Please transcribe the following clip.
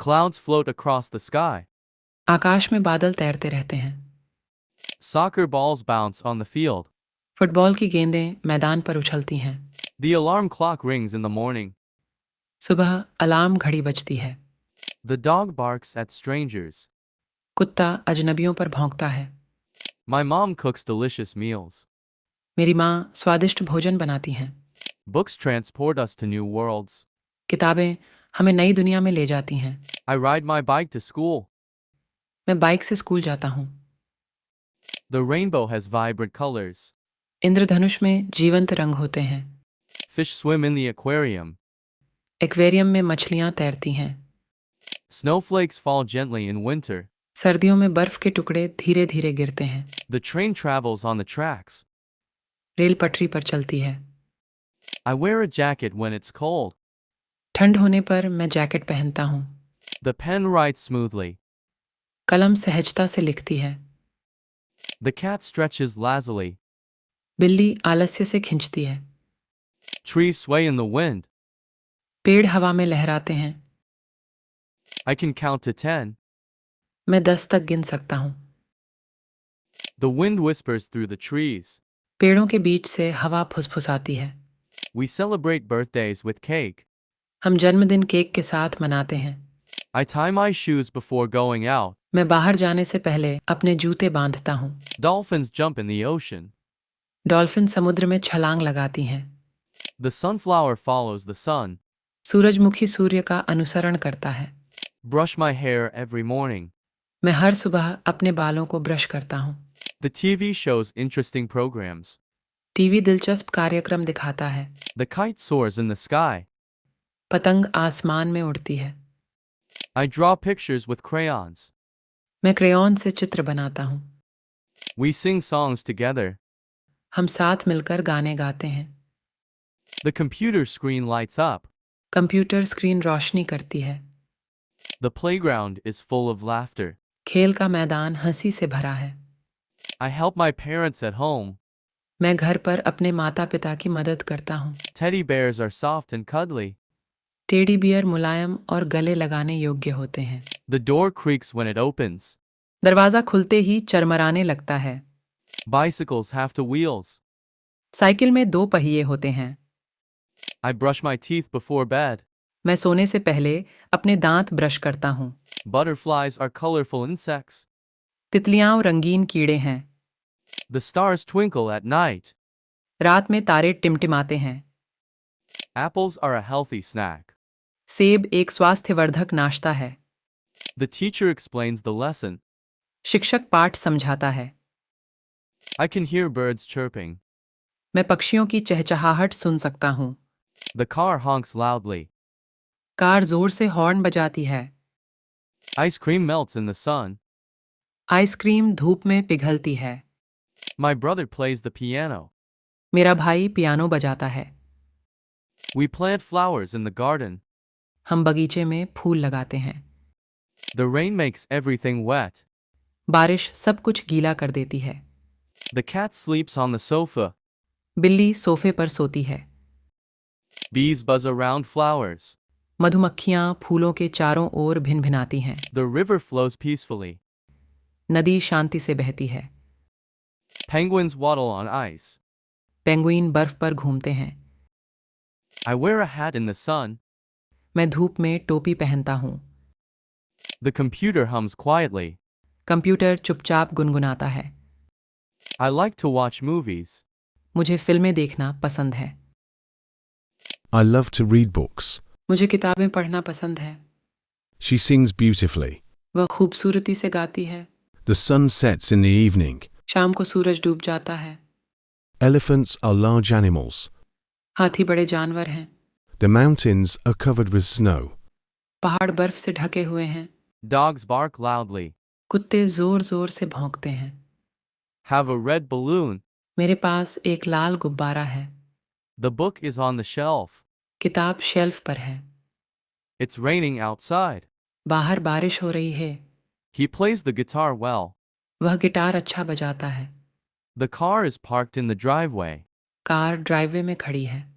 Clouds float across the sky. आकाश में बादल तैरते रहते हैं। Soccer balls bounce on the field. Football की गेंदें मैदान पर उछलती हैं। The alarm clock rings in the morning. सुबह अलार्म घड़ी बजती है। The dog barks at strangers. कुत्ता अजनबियों पर भौंकता है। My mom cooks delicious meals. मेरी माँ स्वादिष्ट भोजन बनाती हैं। Books transport us to new worlds. किताबें हमें नई दुनिया में ले जाती हैं। I ride my bike to school. मैं बाइक से स्कूल जाता हूँ। The rainbow has vibrant colors. इंद्रधनुष में जीवंत रंग होते हैं। Fish swim in the aquarium. Aquarium में मछलियाँ तैरती हैं। Snowflakes fall gently in winter. सर्दियों में बर्फ के टुकड़े धीरे धीरे गिरते हैं। The train travels on the tracks. Rail पटरी पर चलती है। I wear a jacket when it's cold. ठंड होने पर मैं जैकेट पहनता हूँ। The pen writes smoothly. कलम सहजता से लिखती है। The cat stretches lazily. बिल्ली आलस्य से खिंचती है। Trees sway in the wind. पेड़ हवा में लहराते हैं। I can count to 10. मैं 10 तक गिन सकता हूँ। The wind whispers through the trees. पेड़ों के बीच से हवा फुसफुसाती है। We celebrate birthdays with cake. हम जन्मदिन केक के साथ मनाते हैं। I tie my shoes before going out. मैं बाहर जाने से पहले अपने जूते बांधता हूँ। Dolphins jump in the ocean. Dolphin समुद्र में छलांग लगाती हैं। The sunflower follows the sun. सूरजमुखी सूर्य का अनुसरण करता है। Brush my hair every morning. मैं हर सुबह अपने बालों को ब्रश करता हूँ। The TV shows interesting programs. TV दिलचस्प कार्यक्रम दिखाता है। The kite soars in the sky. पतंग आसमान में उड़ती है। I draw pictures with crayons. मैं क्रेयॉन से चित्र बनाता हूँ। We sing songs together. हम साथ मिलकर गाने गाते हैं। The computer screen lights up. Computer screen रोशनी करती है। The playground is full of laughter. खेल का मैदान हंसी से भरा है। I help my parents at home. मैं घर पर अपने माता पिता की मदद करता हूँ। Teddy bears are soft and cuddly. Teddy bear मुलायम और गले लगाने योग्य होते हैं। The door creaks when it opens. दरवाजा खुलते ही चरमराने लगता है। Bicycles have two wheels. Cycle में 2 पहिए होते हैं। I brush my teeth before bed. मैं सोने से पहले अपने दांत ब्रश करता हूँ। Butterflies are colorful insects. तितलियाँ रंगीन कीड़े हैं। The stars twinkle at night. रात में तारे टिमटिमाते हैं। Apples are a healthy snack. सेब एक स्वास्थ्यवर्धक नाश्ता है। The teacher explains the lesson. शिक्षक पाठ समझाता है। I can hear birds chirping. मैं पक्षियों की चहचहाहट सुन सकता हूँ। The car honks loudly. Car जोर से हॉर्न बजाती है। Ice cream melts in the sun. Ice cream धूप में पिघलती है। My brother plays the piano. मेरा भाई पियानो बजाता है। We plant flowers in the garden. हम बगीचे में फूल लगाते हैं। The rain makes everything wet. बारिश सब कुछ गीला कर देती है। The cat sleeps on the sofa. बिल्ली सोफे पर सोती है। Bees buzz around flowers. मधुमक्खियाँ फूलों के चारों ओर भिनभिनाती हैं। The river flows peacefully. नदी शांति से बहती है। Penguins waddle on ice. Penguin बर्फ पर घूमते हैं। I wear a hat in the sun. मैं धूप में टोपी पहनता हूँ। The computer hums quietly. Computer चुपचाप गुनगुनाता है। I like to watch movies. मुझे फिल्में देखना पसंद है। I love to read books. मुझे किताबें पढ़ना पसंद है। She sings beautifully. वह खूबसूरती से गाती है। The sun sets in the evening. शाम को सूरज डूब जाता है। Elephants are large animals. हाथी बड़े जानवर हैं। The mountains are covered with snow. पहाड़ बर्फ से ढके हुए हैं। Dogs bark loudly. कुत्ते जोर जोर से भौंकते हैं। Have a red balloon. मेरे पास एक लाल गुब्बारा है। The book is on the shelf. किताब शेल्फ पर है। It's raining outside. बाहर बारिश हो रही है। He plays the guitar well. वह गिटार अच्छा बजाता है। The car is parked in the driveway. Car driveway में खड़ी है।